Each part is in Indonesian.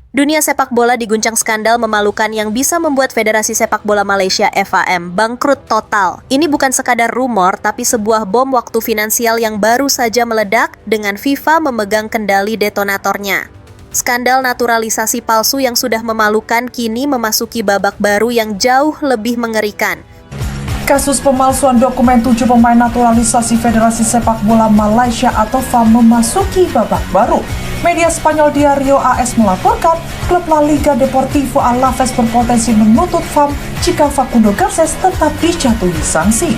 Dunia sepak bola diguncang skandal memalukan yang bisa membuat Federasi Sepak Bola Malaysia (FAM) bangkrut total. Ini bukan sekadar rumor, tapi sebuah bom waktu finansial yang baru saja meledak dengan FIFA memegang kendali detonatornya. Skandal naturalisasi palsu yang sudah memalukan kini memasuki babak baru yang jauh lebih mengerikan. Kasus pemalsuan dokumen 7 pemain naturalisasi Federasi Sepak Bola Malaysia atau FAM memasuki babak baru. Media Spanyol Diario AS melaporkan klub La Liga Deportivo Alavés berpotensi menuntut FAM jika Facundo Garcés tetap dijatuhi sanksi.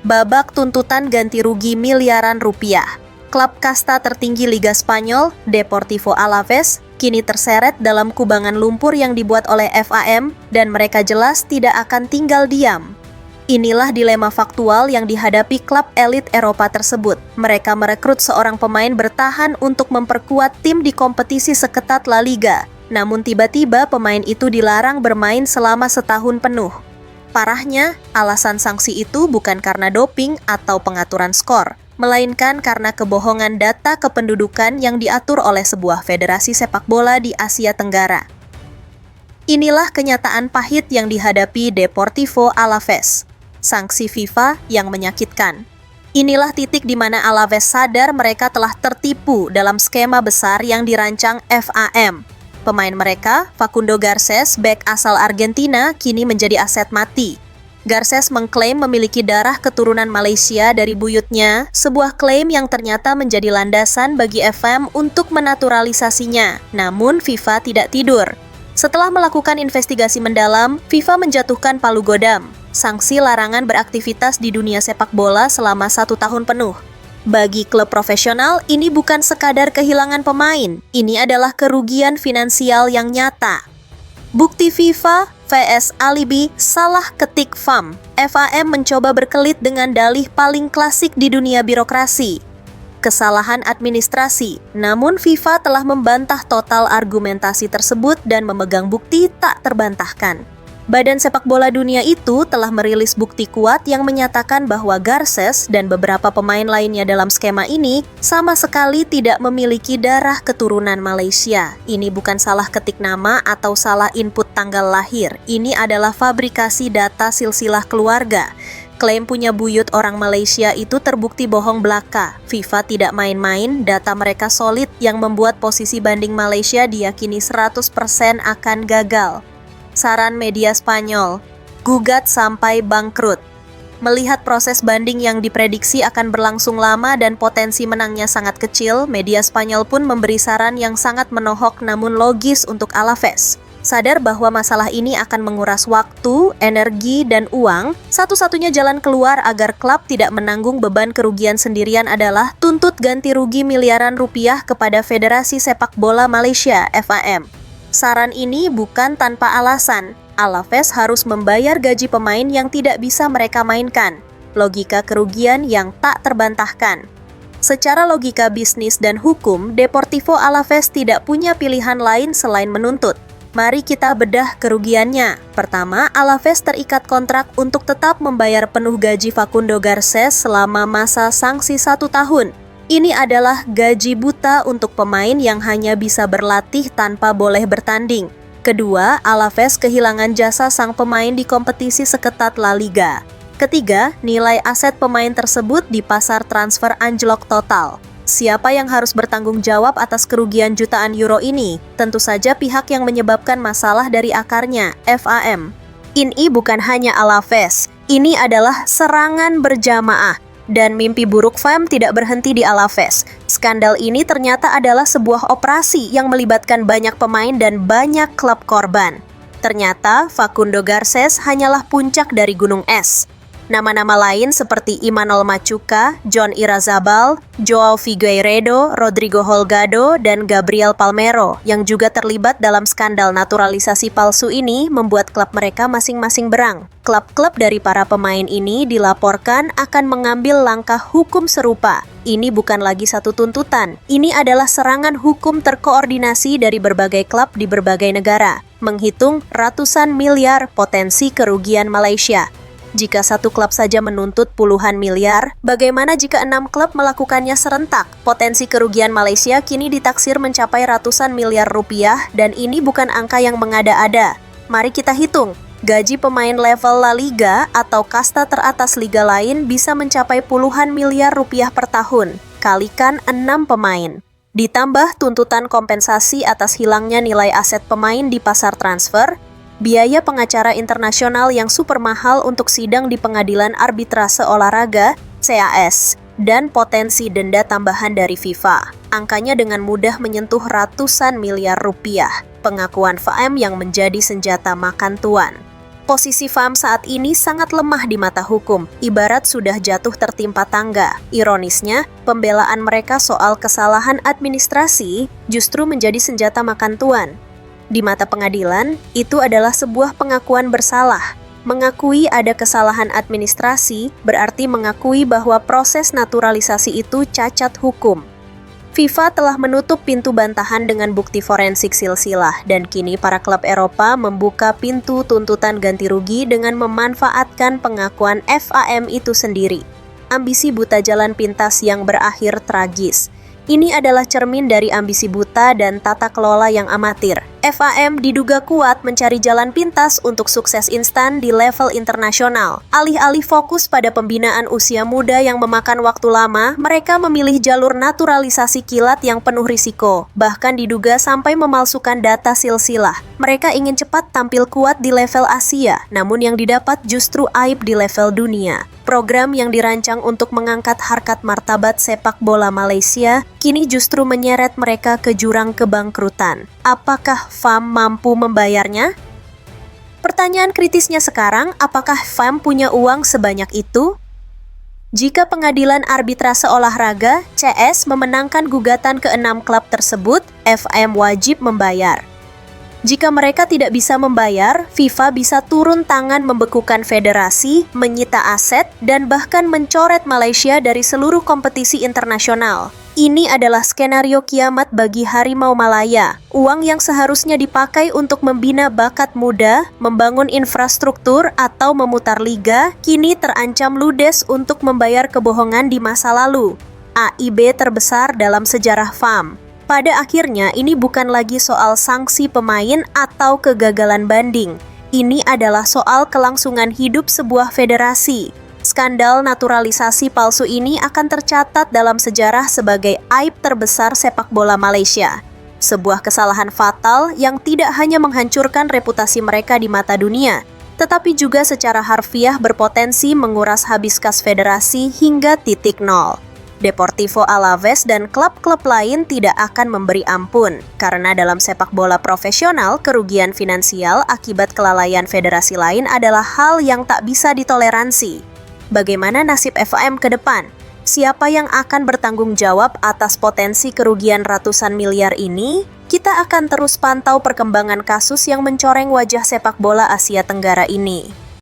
Babak tuntutan ganti rugi miliaran rupiah. Klub kasta tertinggi Liga Spanyol, Deportivo Alavés, kini terseret dalam kubangan lumpur yang dibuat oleh FAM dan mereka jelas tidak akan tinggal diam. Inilah dilema faktual yang dihadapi klub elit Eropa tersebut. Mereka merekrut seorang pemain bertahan untuk memperkuat tim di kompetisi seketat La Liga. Namun tiba-tiba pemain itu dilarang bermain selama setahun penuh. Parahnya, alasan sanksi itu bukan karena doping atau pengaturan skor, melainkan karena kebohongan data kependudukan yang diatur oleh sebuah federasi sepak bola di Asia Tenggara. Inilah kenyataan pahit yang dihadapi Deportivo Alavés. Sanksi FIFA yang menyakitkan. Inilah titik di mana Alavés sadar mereka telah tertipu dalam skema besar yang dirancang FAM. Pemain mereka, Facundo Garcés, bek asal Argentina, kini menjadi aset mati. Garcés mengklaim memiliki darah keturunan Malaysia dari buyutnya, sebuah klaim yang ternyata menjadi landasan bagi FAM untuk menaturalisasinya. Namun FIFA tidak tidur. Setelah melakukan investigasi mendalam, FIFA menjatuhkan palu godam. Sanksi larangan beraktivitas di dunia sepak bola selama 1 tahun penuh. Bagi klub profesional, ini bukan sekadar kehilangan pemain, ini adalah kerugian finansial yang nyata. Bukti FIFA vs alibi salah ketik FAM. FAM mencoba berkelit dengan dalih paling klasik di dunia birokrasi. Kesalahan administrasi, namun FIFA telah membantah total argumentasi tersebut dan memegang bukti tak terbantahkan. Badan Sepak Bola Dunia itu telah merilis bukti kuat yang menyatakan bahwa Garcés dan beberapa pemain lainnya dalam skema ini sama sekali tidak memiliki darah keturunan Malaysia. Ini bukan salah ketik nama atau salah input tanggal lahir. Ini adalah fabrikasi data silsilah keluarga. Klaim punya buyut orang Malaysia itu terbukti bohong belaka. FIFA tidak main-main, data mereka solid yang membuat posisi banding Malaysia diyakini 100% akan gagal. Saran media Spanyol, gugat sampai bangkrut. Melihat proses banding yang diprediksi akan berlangsung lama dan potensi menangnya sangat kecil, media Spanyol pun memberi saran yang sangat menohok namun logis untuk Alavés. Sadar bahwa masalah ini akan menguras waktu, energi, dan uang, satu-satunya jalan keluar agar klub tidak menanggung beban kerugian sendirian adalah tuntut ganti rugi miliaran rupiah kepada Federasi Sepak Bola Malaysia (FAM). Saran ini bukan tanpa alasan. Alavés harus membayar gaji pemain yang tidak bisa mereka mainkan. Logika kerugian yang tak terbantahkan. Secara logika bisnis dan hukum, Deportivo Alavés tidak punya pilihan lain selain menuntut. Mari kita bedah kerugiannya. Pertama, Alavés terikat kontrak untuk tetap membayar penuh gaji Facundo Garcés selama masa sanksi 1 tahun. Ini adalah gaji buta untuk pemain yang hanya bisa berlatih tanpa boleh bertanding. Kedua, Alavés kehilangan jasa sang pemain di kompetisi seketat La Liga. Ketiga, nilai aset pemain tersebut di pasar transfer anjlok total. Siapa yang harus bertanggung jawab atas kerugian jutaan euro ini? Tentu saja pihak yang menyebabkan masalah dari akarnya, FAM. Ini bukan hanya Alavés, ini adalah serangan berjamaah. Dan mimpi buruk FAM tidak berhenti di Alavés. Skandal ini ternyata adalah sebuah operasi yang melibatkan banyak pemain dan banyak klub korban. Ternyata Facundo Garcés hanyalah puncak dari gunung es. Nama-nama lain seperti Imanol Machuca, John Irazabal, Joao Figueiredo, Rodrigo Holgado, dan Gabriel Palmero yang juga terlibat dalam skandal naturalisasi palsu ini membuat klub mereka masing-masing berang. Klub-klub dari para pemain ini dilaporkan akan mengambil langkah hukum serupa. Ini bukan lagi satu tuntutan, ini adalah serangan hukum terkoordinasi dari berbagai klub di berbagai negara, menghitung ratusan miliar potensi kerugian Malaysia. Jika satu klub saja menuntut puluhan miliar, bagaimana jika 6 klub melakukannya serentak? Potensi kerugian Malaysia kini ditaksir mencapai ratusan miliar rupiah dan ini bukan angka yang mengada-ada. Mari kita hitung. Gaji pemain level La Liga atau kasta teratas liga lain bisa mencapai puluhan miliar rupiah per tahun. Kalikan 6 pemain. Ditambah tuntutan kompensasi atas hilangnya nilai aset pemain di pasar transfer, biaya pengacara internasional yang super mahal untuk sidang di Pengadilan Arbitrase Olahraga, CAS, dan potensi denda tambahan dari FIFA. Angkanya dengan mudah menyentuh ratusan miliar rupiah. Pengakuan FAM yang menjadi senjata makan tuan. Posisi FAM saat ini sangat lemah di mata hukum, ibarat sudah jatuh tertimpa tangga. Ironisnya, pembelaan mereka soal kesalahan administrasi justru menjadi senjata makan tuan. Di mata pengadilan, itu adalah sebuah pengakuan bersalah. Mengakui ada kesalahan administrasi berarti mengakui bahwa proses naturalisasi itu cacat hukum. FIFA telah menutup pintu bantahan dengan bukti forensik silsilah dan kini para klub Eropa membuka pintu tuntutan ganti rugi dengan memanfaatkan pengakuan FAM itu sendiri. Ambisi buta jalan pintas yang berakhir tragis. Ini adalah cermin dari ambisi buta dan tata kelola yang amatir. FAM diduga kuat mencari jalan pintas untuk sukses instan di level internasional. Alih-alih fokus pada pembinaan usia muda yang memakan waktu lama, mereka memilih jalur naturalisasi kilat yang penuh risiko. Bahkan diduga sampai memalsukan data silsilah. Mereka ingin cepat tampil kuat di level Asia, namun yang didapat justru aib di level dunia. Program yang dirancang untuk mengangkat harkat martabat sepak bola Malaysia kini justru menyeret mereka ke jurang kebangkrutan. Apakah FAM mampu membayarnya? Pertanyaan kritisnya sekarang, apakah FAM punya uang sebanyak itu? Jika Pengadilan Arbitrase Olahraga, CS, memenangkan gugatan ke-6 klub tersebut, FAM wajib membayar. Jika mereka tidak bisa membayar, FIFA bisa turun tangan membekukan federasi, menyita aset, dan bahkan mencoret Malaysia dari seluruh kompetisi internasional. Ini adalah skenario kiamat bagi Harimau Malaya. Uang yang seharusnya dipakai untuk membina bakat muda, membangun infrastruktur, atau memutar liga, kini terancam ludes untuk membayar kebohongan di masa lalu. AIB terbesar dalam sejarah FAM. Pada akhirnya, ini bukan lagi soal sanksi pemain atau kegagalan banding. Ini adalah soal kelangsungan hidup sebuah federasi. Skandal naturalisasi palsu ini akan tercatat dalam sejarah sebagai aib terbesar sepak bola Malaysia. Sebuah kesalahan fatal yang tidak hanya menghancurkan reputasi mereka di mata dunia, tetapi juga secara harfiah berpotensi menguras habis kas federasi hingga titik nol. Deportivo Alaves dan klub-klub lain tidak akan memberi ampun, karena dalam sepak bola profesional, kerugian finansial akibat kelalaian federasi lain adalah hal yang tak bisa ditoleransi. Bagaimana nasib FAM ke depan? Siapa yang akan bertanggung jawab atas potensi kerugian ratusan miliar ini? Kita akan terus pantau perkembangan kasus yang mencoreng wajah sepak bola Asia Tenggara ini.